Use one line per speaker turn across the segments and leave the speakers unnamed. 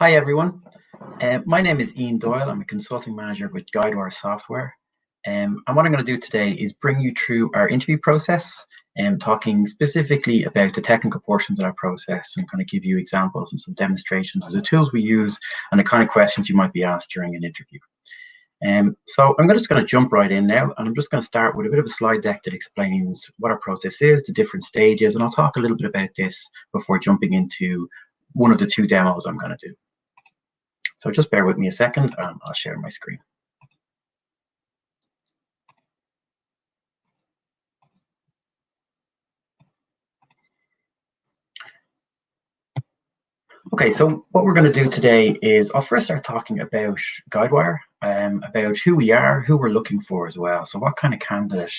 Hi everyone, my name is Ian Doyle. I'm a consulting manager with Guidewire software. And what I'm going to do today is bring you through our interview process and talking specifically about the technical portions of our process and kind of give you examples and some demonstrations of the tools we use and the kind of questions you might be asked during an interview. So I'm just going to jump right in now, and I'm just going to start with a bit of a slide deck that explains what our process is, the different stages, and I'll talk a little bit about this before jumping into one of the two demos I'm going to do. So just bear with me a second and I'll share my screen. Okay, so what we're going to do today is I'll first start talking about Guidewire, about who we are, who we're looking for as well. So what kind of candidate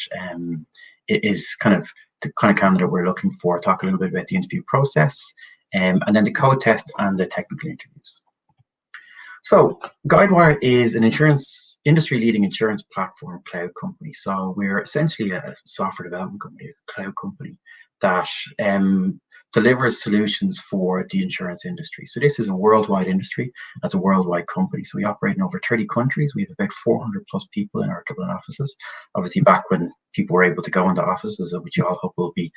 is kind of the kind of candidate we're looking for, talk a little bit about the interview process, and then the code test and the technical interviews. So Guidewire is an industry-leading insurance platform cloud company. So we're essentially a software development company, a cloud company that delivers solutions for the insurance industry. So this is a worldwide industry. That's a worldwide company. So we operate in over 30 countries. We have about 400 plus people in our Dublin offices. Obviously back when people were able to go into offices, which you all hope will be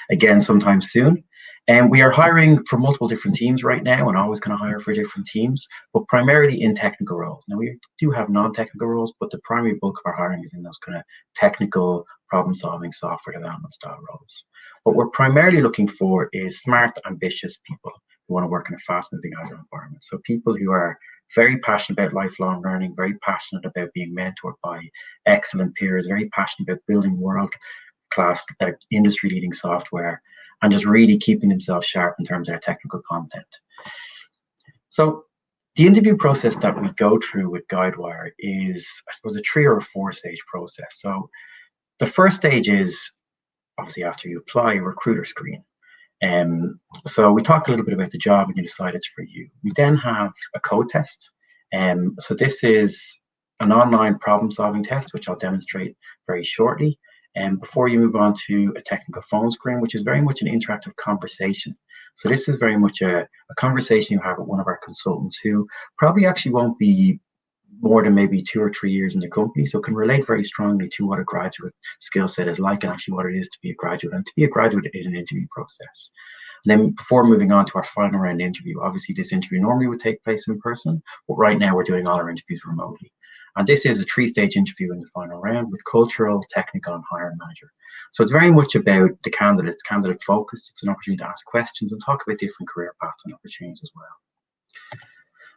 again sometime soon. And we are hiring for multiple different teams right now and always going to hire for different teams, but primarily in technical roles. Now we do have non-technical roles, but the primary bulk of our hiring is in those kind of technical problem-solving software development style roles. What we're primarily looking for is smart, ambitious people who want to work in a fast-moving agile environment. So people who are very passionate about lifelong learning, very passionate about being mentored by excellent peers, very passionate about building world-class industry-leading software, and just really keeping themselves sharp in terms of their technical content. So the interview process that we go through with Guidewire is, I suppose, a 3 or 4 stage process. So the first stage is obviously after you apply, a recruiter screen. So we talk a little bit about the job and you decide it's for you. We then have a code test. So this is an online problem solving test, which I'll demonstrate very shortly. And before you move on to a technical phone screen, which is very much an interactive conversation. So this is very much a conversation you have with one of our consultants who probably actually won't be more than maybe 2 or 3 years in the company, so can relate very strongly to what a graduate skill set is like and actually what it is to be a graduate and to be a graduate in an interview process. And then before moving on to our final round interview, obviously this interview normally would take place in person, but right now we're doing all our interviews remotely. And this is a 3-stage interview in the final round with cultural, technical, and hiring manager. So it's very much about the candidates, candidate focused. It's an opportunity to ask questions and talk about different career paths and opportunities as well.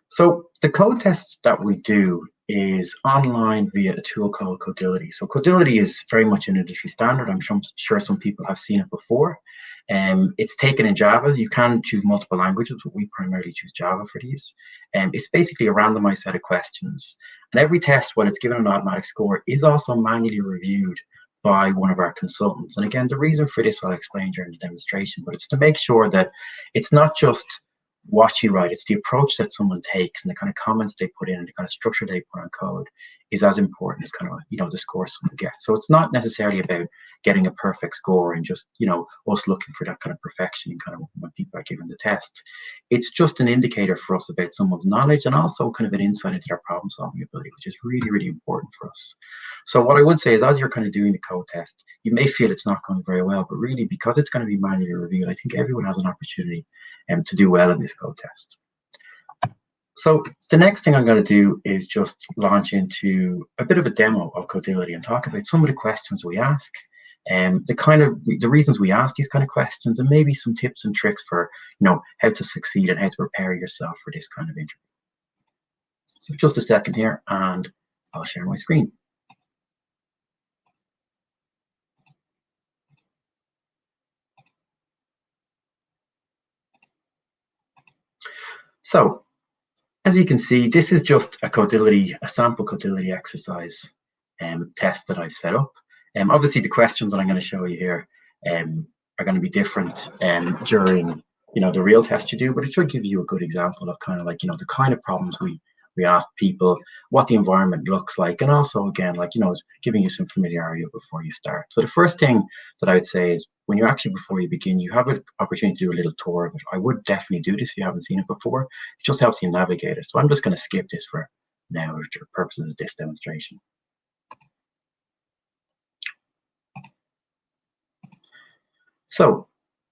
So the code tests that we do is online via a tool called Codelive. So Codelive is very much an industry standard. I'm sure some people have seen it before. It's taken in Java. You can choose multiple languages, but we primarily choose Java for these. It's basically a randomized set of questions. And every test, when it's given an automatic score, is also manually reviewed by one of our consultants. And again, the reason for this I'll explain during the demonstration, but it's to make sure that it's not just what you write, it's the approach that someone takes and the kind of comments they put in and the kind of structure they put on code is as important as kind of, the score someone gets. So it's not necessarily about getting a perfect score and just, us looking for that kind of perfection and kind of when people are given the tests. It's just an indicator for us about someone's knowledge and also kind of an insight into their problem solving ability, which is really, really important for us. So what I would say is as you're kind of doing the code test, you may feel it's not going very well, but really because it's going to be manually reviewed, I think everyone has an opportunity to do well in this code test. So the next thing I'm going to do is just launch into a bit of a demo of Codelive and talk about some of the questions we ask and the reasons we ask these kind of questions and maybe some tips and tricks for how to succeed and how to prepare yourself for this kind of interview. So just a second here and I'll share my screen. So as you can see, this is just a sample Codelive exercise test that I've set up. Obviously, the questions that I'm going to show you here are going to be different during the real test you do, but it should give you a good example of kind of like the kind of problems we We asked people what the environment looks like, and also again, like, giving you some familiarity before you start. So the first thing that I would say is when you actually, before you begin, you have an opportunity to do a little tour of it. I would definitely do this if you haven't seen it before. It just helps you navigate it. So I'm just going to skip this for now for purposes of this demonstration. So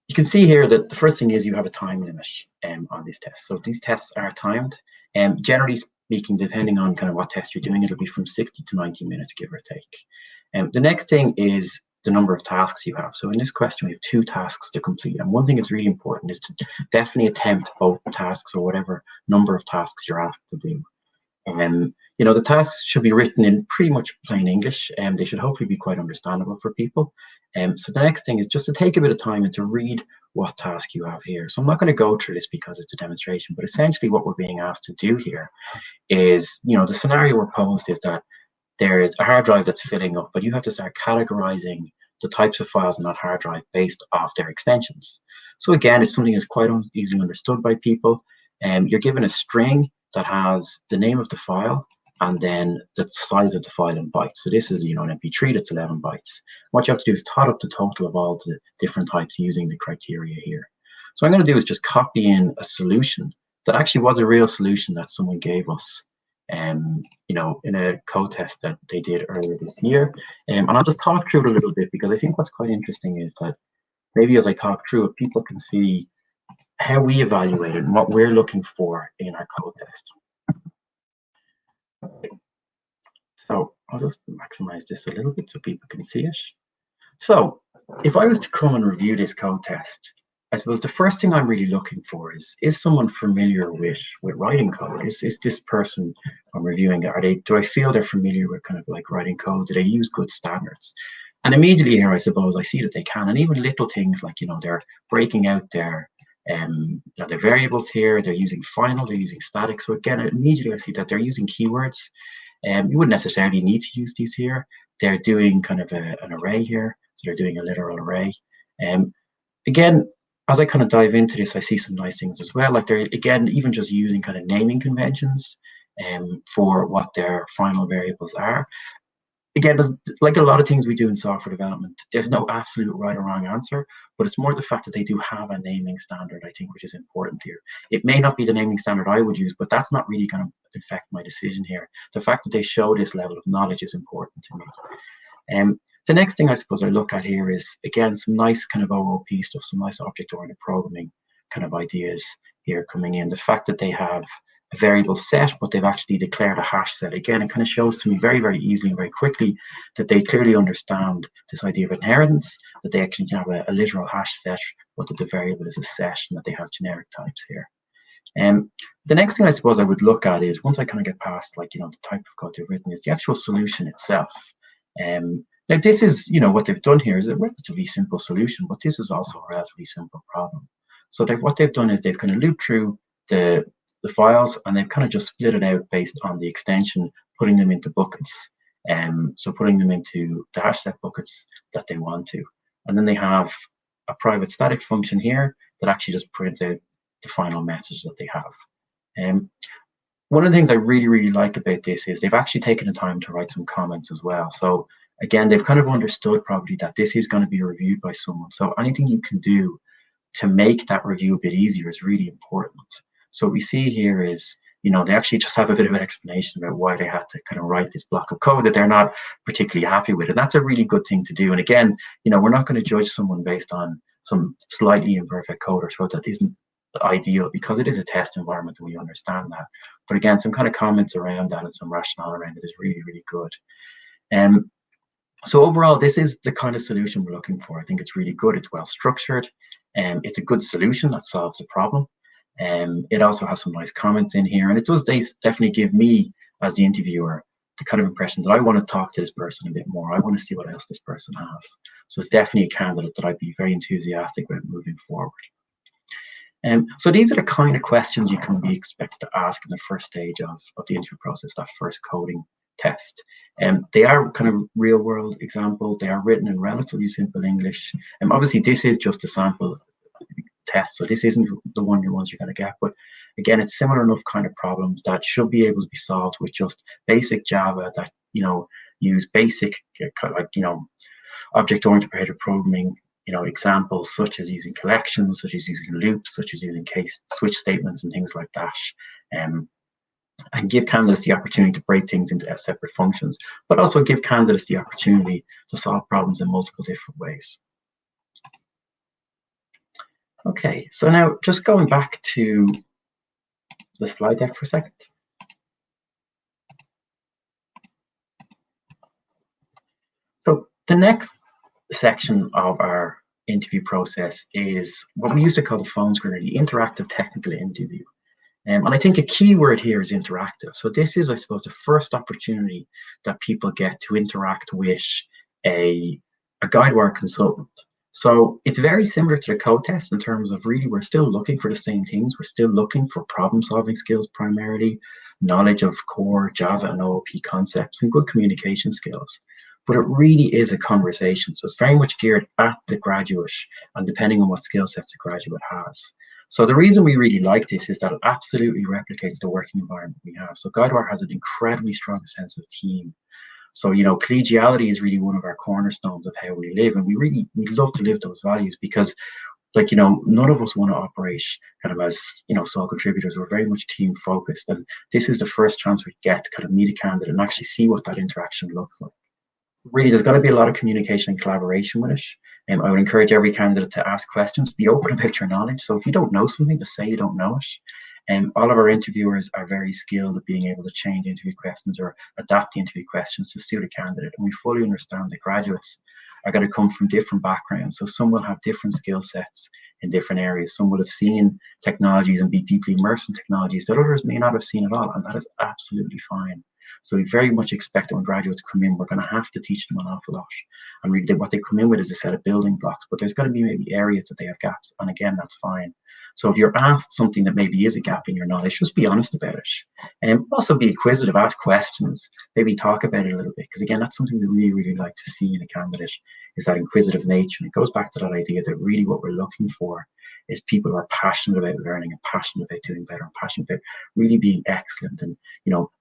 you can see here that the first thing is you have a time limit on these tests. So these tests are timed, and generally speaking, depending on kind of what test you're doing, it'll be from 60 to 90 minutes, give or take. The next thing is the number of tasks you have. So in this question, we have 2 tasks to complete. And one thing that's really important is to definitely attempt both tasks or whatever number of tasks you're asked to do. The tasks should be written in pretty much plain English, and they should hopefully be quite understandable for people. So the next thing is just to take a bit of time and to read what task you have here. So I'm not going to go through this because it's a demonstration, but essentially what we're being asked to do here is, the scenario we're posed is that there is a hard drive that's filling up, but you have to start categorizing the types of files on that hard drive based off their extensions. So again, it's something that's quite easily understood by people. You're given a string that has the name of the file and then the size of the file in bytes. So this is, an MP3 that's 11 bytes. What you have to do is tot up the total of all the different types using the criteria here. So what I'm going to do is just copy in a solution that actually was a real solution that someone gave us, in a code test that they did earlier this year. And I'll just talk through it a little bit because I think what's quite interesting is that maybe as I talk through it, people can see how we evaluate it and what we're looking for in our code test. So I'll just maximize this a little bit so people can see it. So if I was to come and review this code test, I suppose the first thing I'm really looking for is someone familiar with writing code? Is this person I'm reviewing, do I feel they're familiar with kind of like writing code? Do they use good standards? And immediately here, I suppose I see that they can, and even little things like, they're breaking out their variables here, they're using final, they're using static. So again, immediately I see that they're using keywords. You wouldn't necessarily need to use these here. They're doing kind of an array here. So they're doing a literal array. Again, as I kind of dive into this, I see some nice things as well. Like they're, again, even just using kind of naming conventions for what their final variables are. Again, there's, like a lot of things we do in software development, there's no absolute right or wrong answer, but it's more the fact that they do have a naming standard, I think, which is important here. It may not be the naming standard I would use, but that's not really going to affect my decision here. The fact that they show this level of knowledge is important to me. The next thing I suppose I look at here is, again, some nice kind of OOP stuff, some nice object-oriented programming kind of ideas here coming in. The fact that they have a variable set, but they've actually declared a hash set. Again, it kind of shows to me very, very easily and very quickly that they clearly understand this idea of inheritance, that they actually have a literal hash set, but that the variable is a set and that they have generic types here. The next thing I suppose I would look at is, once I kind of get past, like, the type of code they've written, is the actual solution itself. Now this is, what they've done here is a relatively simple solution, but this is also a relatively simple problem. So what they've done is they've kind of looped through the files, and they've kind of just split it out based on the extension, putting them into buckets. So putting them into the hash set buckets that they want to. And then they have a private static function here that actually just prints out the final message that they have. One of the things I really, really like about this is they've actually taken the time to write some comments as well. So again, they've kind of understood probably that this is going to be reviewed by someone. So anything you can do to make that review a bit easier is really important. So what we see here is, they actually just have a bit of an explanation about why they had to kind of write this block of code that they're not particularly happy with. And that's a really good thing to do. And again, we're not going to judge someone based on some slightly imperfect code or so that isn't ideal, because it is a test environment and we understand that. But again, some kind of comments around that and some rationale around it is really, really good. So overall, this is the kind of solution we're looking for. I think it's really good. It's well structured. It's a good solution that solves the problem. It also has some nice comments in here, and it does definitely give me, as the interviewer, the kind of impression that I want to talk to this person a bit more. I want to see what else this person has. So it's definitely a candidate that I'd be very enthusiastic about moving forward. So these are the kind of questions you can be expected to ask in the first stage of the interview process, that first coding test. They are kind of real world examples. They are written in relatively simple English. Obviously, this is just a sample test, so this isn't the ones you're going to get. But again, it's similar enough kind of problems that should be able to be solved with just basic Java that, use basic object-oriented programming, examples such as using collections, such as using loops, such as using case switch statements and things like that. And give candidates the opportunity to break things into separate functions, but also give candidates the opportunity to solve problems in multiple different ways. Okay, so now just going back to the slide deck for a second. So the next section of our interview process is what we used to call the phone screen, or the interactive technical interview. And I think a key word here is interactive. So this is, I suppose, the first opportunity that people get to interact with a Guidewire consultant. So it's very similar to the code test in terms of really we're still looking for the same things. We're still looking for problem-solving skills primarily, knowledge of core Java and OOP concepts, and good communication skills. But it really is a conversation. So it's very much geared at the graduate and depending on what skill sets the graduate has. So the reason we really like this is that it absolutely replicates the working environment we have. So Guidewire has an incredibly strong sense of team. So, collegiality is really one of our cornerstones of how we live. And we love to live those values because, none of us want to operate kind of as, sole contributors. We're very much team focused. And this is the first chance we get to kind of meet a candidate and actually see what that interaction looks like. Really, there's got to be a lot of communication and collaboration with it. I would encourage every candidate to ask questions, be open about your knowledge. So if you don't know something, just say you don't know it. All of our interviewers are very skilled at being able to change interview questions or adapt the interview questions to suit a candidate. And we fully understand that graduates are going to come from different backgrounds. So some will have different skill sets in different areas. Some will have seen technologies and be deeply immersed in technologies that others may not have seen at all. And that is absolutely fine. So we very much expect that when graduates come in, we're going to have to teach them an awful lot. And really what they come in with is a set of building blocks, but there's going to be maybe areas that they have gaps. And again, that's fine. So if you're asked something that maybe is a gap in your knowledge, just be honest about it. And also be inquisitive, ask questions, maybe talk about it a little bit. Because again, that's something we really, really like to see in a candidate, is that inquisitive nature. And it goes back to that idea that really what we're looking for is people who are passionate about learning and passionate about doing better and passionate about really being excellent and,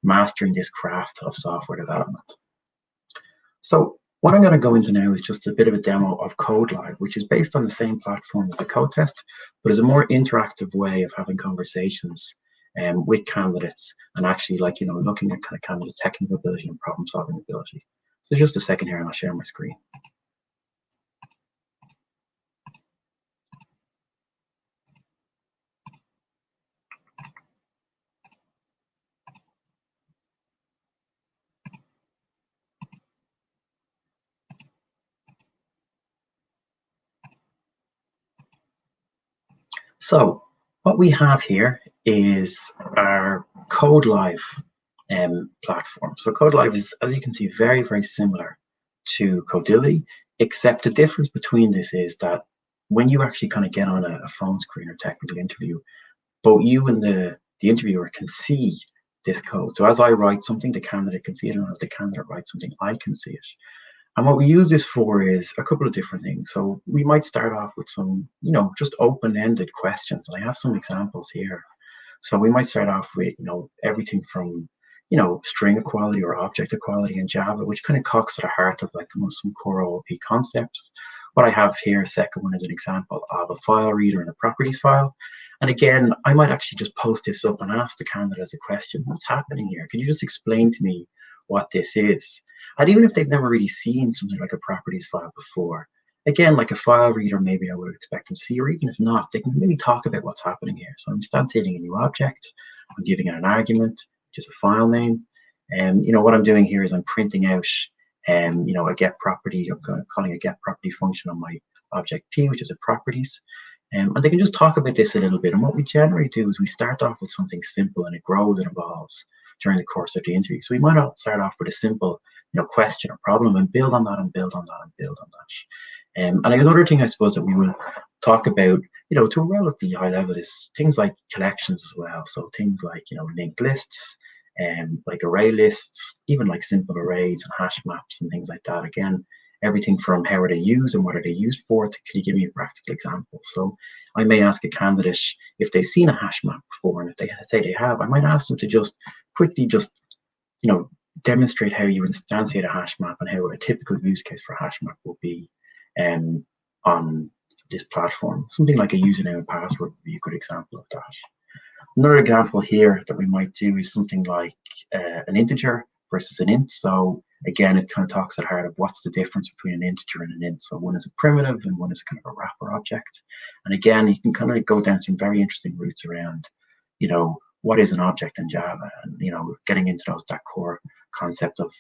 mastering this craft of software development. So what I'm going to go into now is just a bit of a demo of Codelive, which is based on the same platform as the code test, but is a more interactive way of having conversations with candidates and actually looking at kind of candidates' technical ability and problem solving ability. So just a second here and I'll share my screen. So what we have here is our Codelive platform. So Codelive is, as you can see, very, very similar to Codelive, except the difference between this is that when you actually kind of get on a phone screen or technical interview, both you and the interviewer can see this code. So as I write something, the candidate can see it, and as the candidate writes something, I can see it. And what we use this for is a couple of different things. So we might start off with some, just open-ended questions. And I have some examples here. So we might start off with, everything from, string equality or object equality in Java, which kind of cocks to the heart of some core OOP concepts. What I have here, second one, is an example of a file reader and a properties file. And again, I might actually just post this up and ask the candidate as a question, what's happening here? Can you just explain to me what this is? And even if they've never really seen something like a properties file before, again, like a file reader, maybe I would expect them to see, or even if not, they can maybe talk about what's happening here. So I'm instantiating a new object, I'm giving it an argument, which is a file name. And what I'm doing here is I'm printing out a get property, I'm calling a get property function on my object P, which is a properties. And they can just talk about this a little bit. And what we generally do is we start off with something simple and it grows and evolves during the course of the interview. So we might not start off with a simple question or problem and build on that and build on that and build on that. And another thing I suppose that we will talk about, to a relatively high level is things like collections as well. So things like, linked lists and like array lists, even like simple arrays and hash maps and things like that. Again, everything from how are they used and what are they used for to can you give me a practical example? So I may ask a candidate if they've seen a hash map before, and if they say they have, I might ask them to just quickly demonstrate how you instantiate a hash map and how a typical use case for a hash map will be on this platform. Something like a username and password would be a good example of that. Another example here that we might do is something like an integer versus an int. So again, it kind of talks at heart of what's the difference between an integer and an int. So one is a primitive and one is kind of a wrapper object. And again, you can kind of go down some very interesting routes around, what is an object in Java, and getting into that core concept of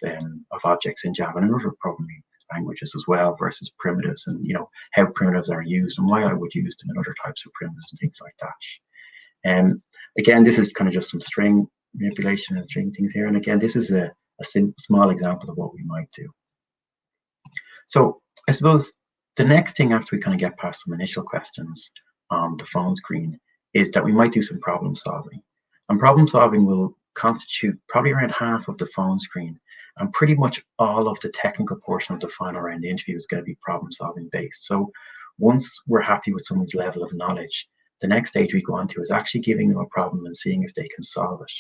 objects in Java and in other programming languages as well, versus primitives, and how primitives are used and why I would use them in other types of primitives and things like that. Again, this is kind of just some string manipulation and string things here. And again, this is a small example of what we might do. So I suppose the next thing after we kind of get past some initial questions on the phone screen is that we might do some problem solving. And problem solving will constitute probably around half of the phone screen. And pretty much all of the technical portion of the final round interview is going to be problem solving based. So once we're happy with someone's level of knowledge, the next stage we go on to is actually giving them a problem and seeing if they can solve it.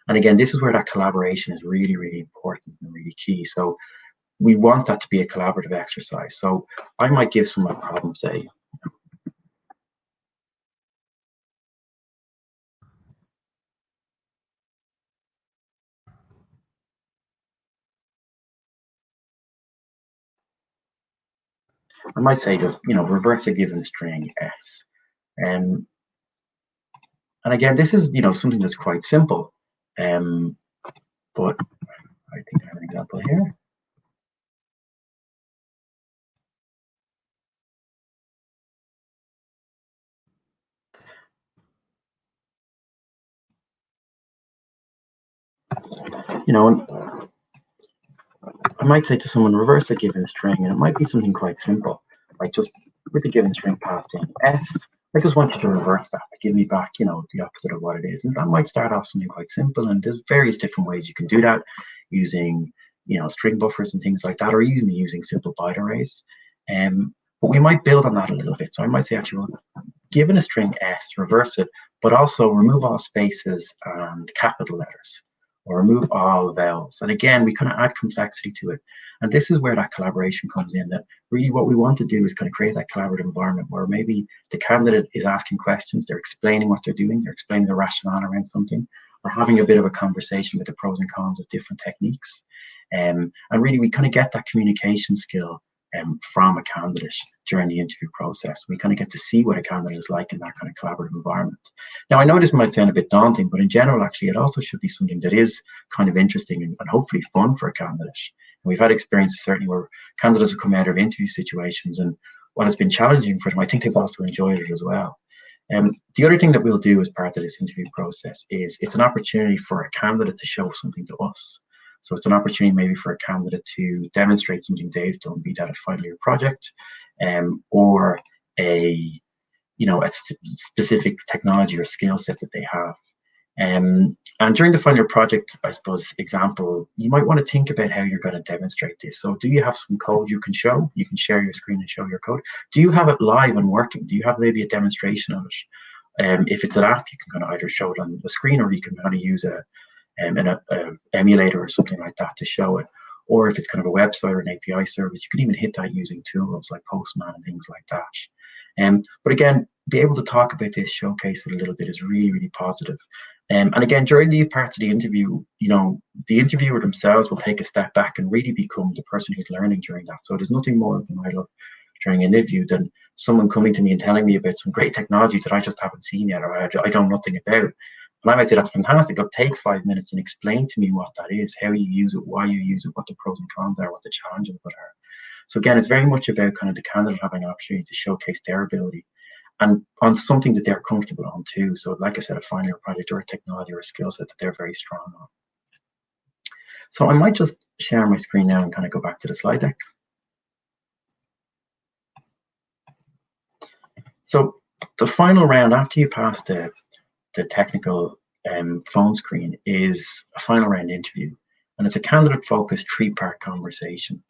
And again, this is where that collaboration is really, really important and really key. So we want that to be a collaborative exercise. So I might give someone a problem, say, I might say just, reverse a given string s. And again, this is, something that's quite simple. But I think I have an example here. I might say to someone, reverse a given string, and it might be something quite simple, like just with the given string passed in s, I just want you to reverse that to give me back, the opposite of what it is. And that might start off something quite simple, and there's various different ways you can do that using, string buffers and things like that, or even using simple byte arrays. But we might build on that a little bit. So I might say, actually, well, given a string s, reverse it, but also remove all spaces and capital letters, or remove all vowels. And again, we kind of add complexity to it. And this is where that collaboration comes in, that really what we want to do is kind of create that collaborative environment where maybe the candidate is asking questions, they're explaining what they're doing, they're explaining the rationale around something, or having a bit of a conversation with the pros and cons of different techniques. And really, we kind of get that communication skill from a candidate during the interview process. We kind of get to see what a candidate is like in that kind of collaborative environment. Now, I know this might sound a bit daunting, but in general, actually, it also should be something that is kind of interesting and hopefully fun for a candidate. And we've had experiences certainly where candidates have come out of interview situations, and while it's been challenging for them, I think they've also enjoyed it as well. The other thing that we'll do as part of this interview process is it's an opportunity for a candidate to show something to us. So it's an opportunity maybe for a candidate to demonstrate something they've done, be that a final year project, or a specific technology or skill set that they have. And during the final year project, I suppose, example, you might want to think about how you're going to demonstrate this. So do you have some code you can show? You can share your screen and show your code. Do you have it live and working? Do you have maybe a demonstration of it? If it's an app, you can kind of either show it on the screen, or you can kind of use an emulator or something like that to show it. Or if it's kind of a website or an API service, you can even hit that using tools like Postman and things like that. But again, be able to talk about this, showcase it a little bit is really, really positive. And again, during the parts of the interview, the interviewer themselves will take a step back and really become the person who's learning during that. So there's nothing more than I love during an interview than someone coming to me and telling me about some great technology that I just haven't seen yet, or I know nothing about. And I might say, that's fantastic. Look, take 5 minutes and explain to me what that is, how you use it, why you use it, what the pros and cons are, what the challenges of it are. So again, it's very much about kind of the candidate having an opportunity to showcase their ability and on something that they're comfortable on too. So like I said, a final year project or a technology or a skill set that they're very strong on. So I might just share my screen now and kind of go back to the slide deck. So the final round, after you pass the technical phone screen, is a final round interview. And it's a candidate-focused 3-part conversation.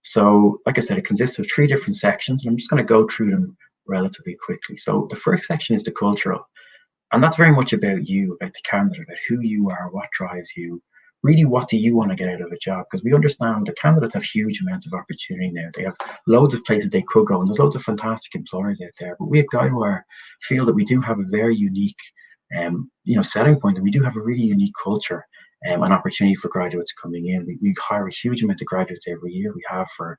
So like I said, it consists of 3 different sections, and I'm just going to go through them relatively quickly. So the first section is the cultural. And that's very much about you, about the candidate, about who you are, what drives you. Really, what do you want to get out of a job? Because we understand that candidates have huge amounts of opportunity now. They have loads of places they could go, and there's loads of fantastic employers out there. But we at Guidewire feel that we do have a very unique, selling point, and we do have a really unique culture, an opportunity for graduates coming in. We hire a huge amount of graduates every year. We have for,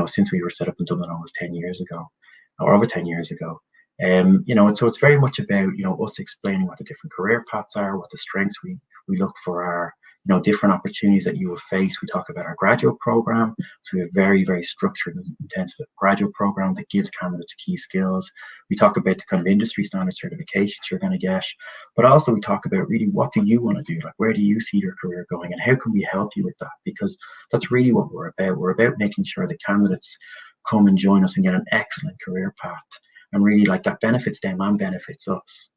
since we were set up in Dublin almost 10 years ago, or over 10 years ago. And so it's very much about, us explaining what the different career paths are, what the strengths we look for are, different opportunities that you will face. We talk about our graduate program. So we have very, very structured and intensive graduate program that gives candidates key skills. We talk about the kind of industry standard certifications you're going to get, but also we talk about really what do you want to do? Like, where do you see your career going, and how can we help you with that? Because that's really what we're about. We're about making sure the candidates come and join us and get an excellent career path, and really like that benefits them and benefits us.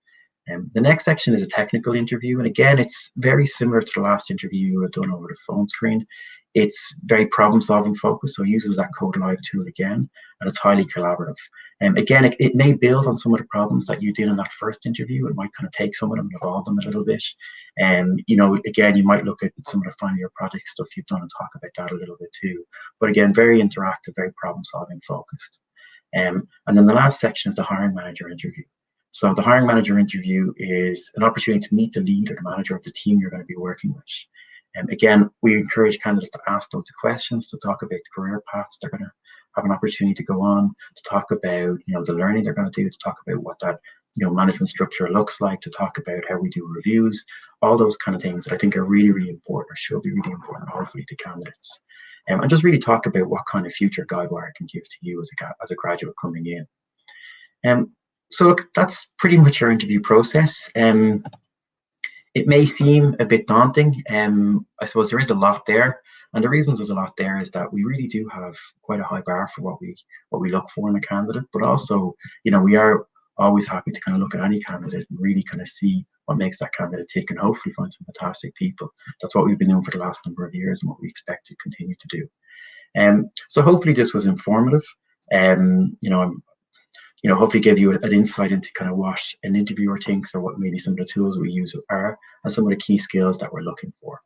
The next section is a technical interview. And again, it's very similar to the last interview you had done over the phone screen. It's very problem-solving focused, so it uses that Codelive tool again, and it's highly collaborative. Again, it may build on some of the problems that you did in that first interview. It might kind of take some of them and evolve them a little bit. Again, you might look at some of the final year project stuff you've done and talk about that a little bit too. But again, very interactive, very problem-solving focused. And then the last section is the hiring manager interview. So the hiring manager interview is an opportunity to meet the lead or the manager of the team you're going to be working with. Again, we encourage candidates to ask loads of questions, to talk about the career paths they're going to have an opportunity to go on, to talk about the learning they're going to do, to talk about what that management structure looks like, to talk about how we do reviews, all those kind of things that I think are really, really important, or should be really important, hopefully, to candidates. And just really talk about what kind of future Guidewire can give to you as a graduate coming in. So look, that's pretty much our interview process. It may seem a bit daunting. I suppose there is a lot there, and the reasons there's a lot there is that we really do have quite a high bar for what we look for in a candidate. But also, we are always happy to kind of look at any candidate and really kind of see what makes that candidate tick, and hopefully find some fantastic people. That's what we've been doing for the last number of years, and what we expect to continue to do. So hopefully this was informative. Hopefully give you an insight into kind of what an interviewer thinks, or what maybe some of the tools we use are, and some of the key skills that we're looking for.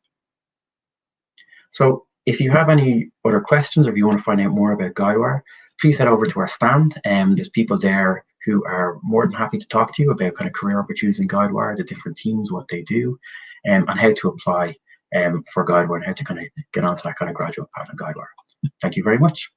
So if you have any other questions, or if you want to find out more about Guidewire, please head over to our stand. There's people there who are more than happy to talk to you about kind of career opportunities in Guidewire, the different teams, what they do, and how to apply for Guidewire, and how to kind of get onto that kind of graduate path in Guidewire. Thank you very much.